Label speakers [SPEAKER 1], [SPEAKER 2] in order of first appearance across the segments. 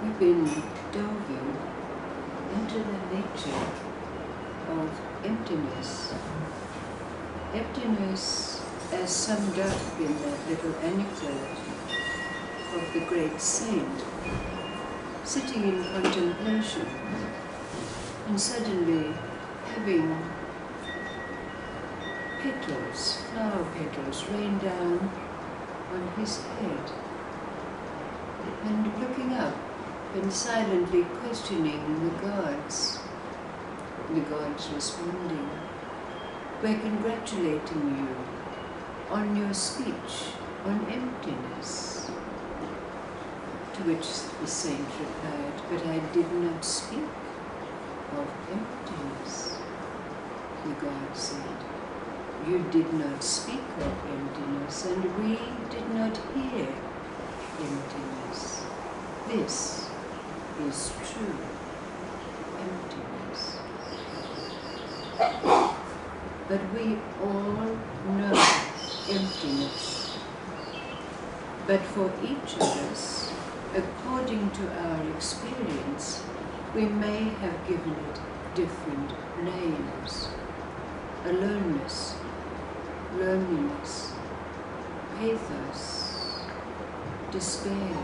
[SPEAKER 1] I've been delving into the nature of emptiness. Emptiness, as summed up in that little anecdote of the great saint, sitting in contemplation and suddenly having petals, flower petals, rain down on his head, and looking up and silently questioning the gods responding, "We're congratulating you on your speech on emptiness." To which the saint replied, "But I did not speak of emptiness." The god said, "You did not speak of emptiness, and we did not hear emptiness. This is true emptiness." But we all know emptiness. But for each of us, according to our experience, we may have given it different names. Aloneness, loneliness, pathos, despair,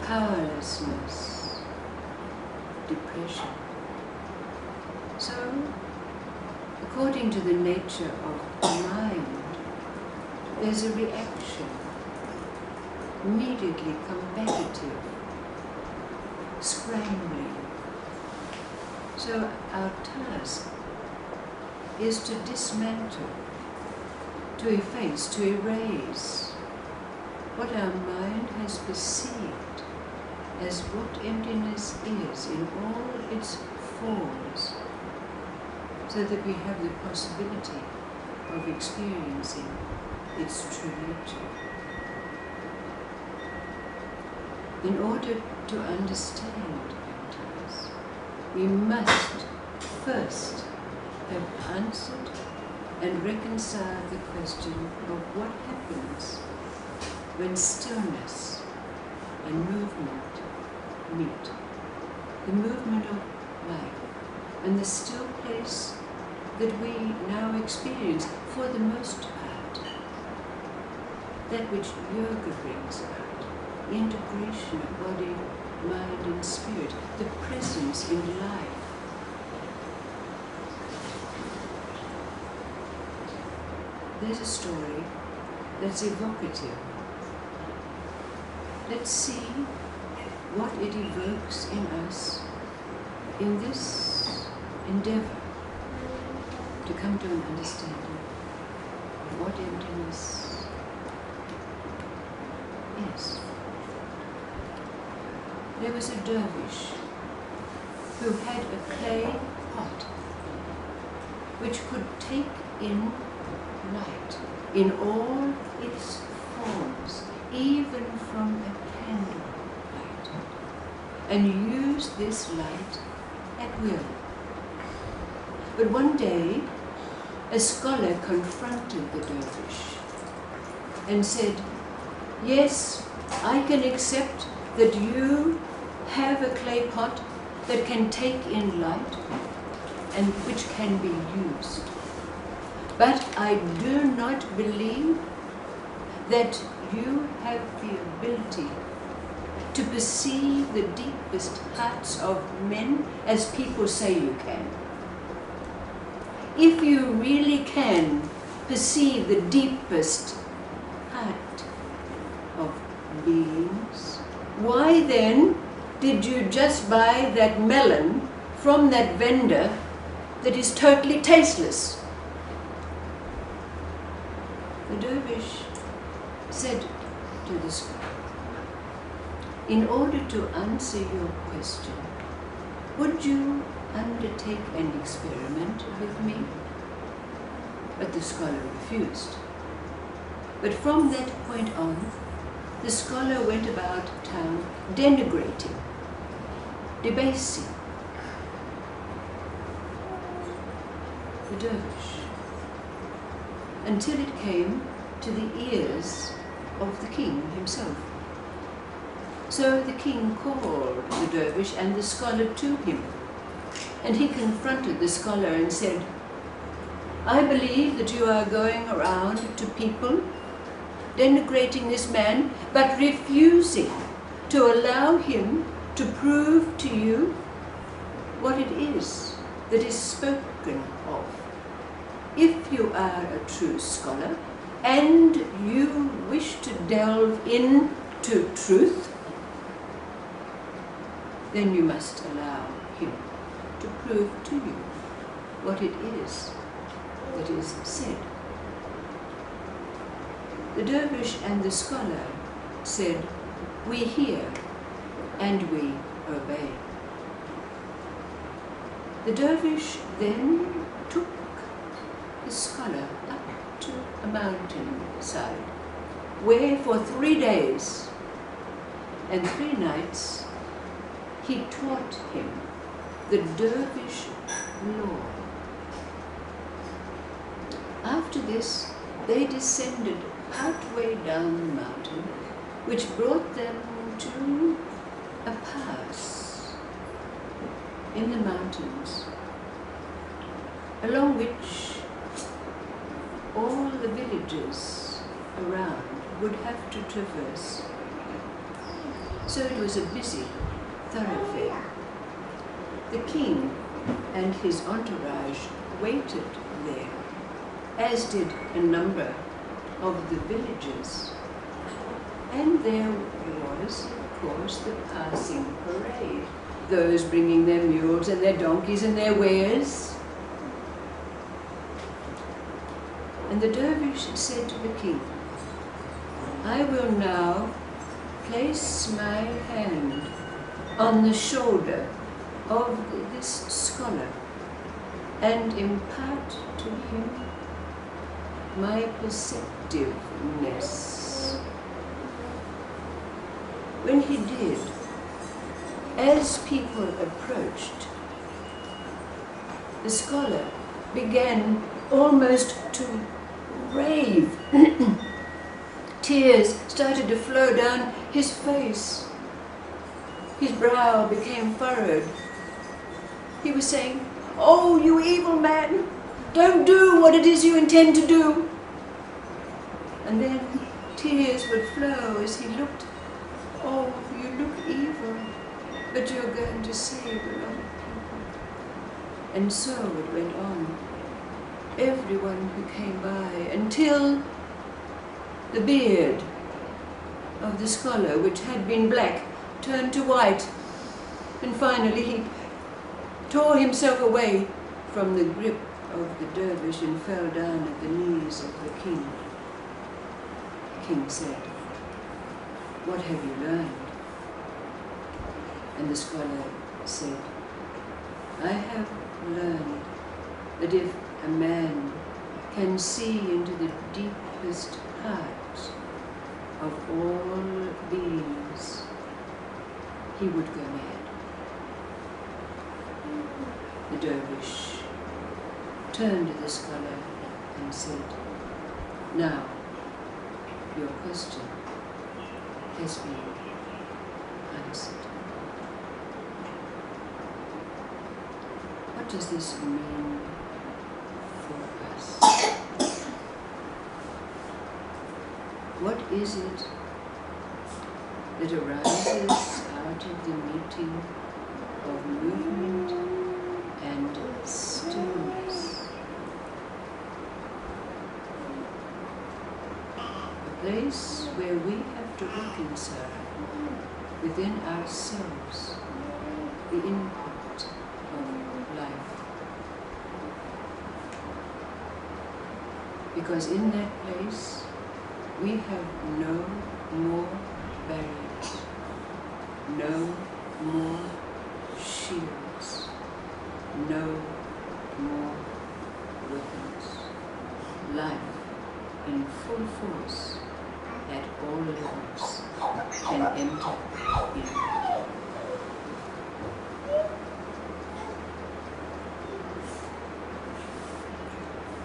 [SPEAKER 1] powerlessness, depression. So, according to the nature of mind, there's a reaction, immediately combative, scrambling. So our task is to dismantle, to efface, to erase what our mind has perceived as what emptiness is in all its forms, so that we have the possibility of experiencing its true nature. In order to understand emptiness, we must first have answered and reconciled the question of what happens when stillness and movement meet. The movement of life and the still place that we now experience for the most part. That which yoga brings about, the integration of body, mind and spirit, the presence in life. There's a story that's evocative. Let's see what it evokes in us in this endeavor to come to an understanding of what emptiness is. There was a dervish who had a clay pot which could take in light in all its forms, even from a candle light, and use this light at will. But one day, a scholar confronted the dervish and said, "Yes, I can accept that you have a clay pot that can take in light and which can be used. But I do not believe that you have the ability to perceive the deepest hearts of men as people say you can. If you really can perceive the deepest heart of beings, why then did you just buy that melon from that vendor that is totally tasteless?" The dervish said to the scholar, "In order to answer your question, would you undertake an experiment with me?" But the scholar refused. But from that point on, the scholar went about town denigrating, debasing the dervish, until it came to the ears of the king himself. So the king called the dervish and the scholar to him, and he confronted the scholar and said, "I believe that you are going around to people denigrating this man, but refusing to allow him to prove to you what it is that is spoken of. If you are a true scholar and you wish to delve into truth, then you must allow him to prove to you what it is that is said." The dervish and the scholar said, "We hear and we obey." The dervish then took the scholar up to a mountainside, where for 3 days and 3 nights he taught him the dervish law. After this, they descended partway down the mountain, which brought them to a pass in the mountains, along which all the villages around would have to traverse. So it was a busy thoroughfare. The king and his entourage waited there, as did a number of the villagers. And there was, of course, the passing parade, those bringing their mules and their donkeys and their wares. And the dervish said to the king, "I will now place my hand on the shoulder of this scholar and impart to him my perceptiveness." When he did, as people approached, the scholar began almost to rave. Tears started to flow down his face. His brow became furrowed. He was saying, "Oh, you evil man, don't do what it is you intend to do." And then tears would flow as he looked. "Oh, you look evil, but you're going to save a lot of people." And so it went on. Everyone who came by, until the beard of the scholar, which had been black, turned to white, and finally he tore himself away from the grip of the dervish and fell down at the knees of the king. The king said, "What have you learned?" And the scholar said, "I have learned that if a man can see into the deepest heart of all beings, he would go mad." The dervish turned to the scholar and said, "Now, your question has been answered." What does this mean for us? What is it that arises out of the meeting of movement and stillness? A place where we have to reconcile within ourselves the input of life. Because in that place, we have no more barriers, no more shields, no more weapons. Life in full force at all levels can enter in.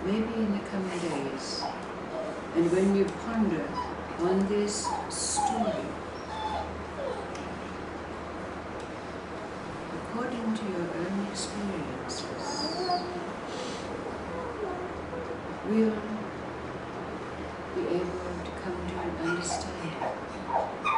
[SPEAKER 1] Maybe in the coming days, and when you ponder on this story, into your own experiences, we'll be able to come to an understanding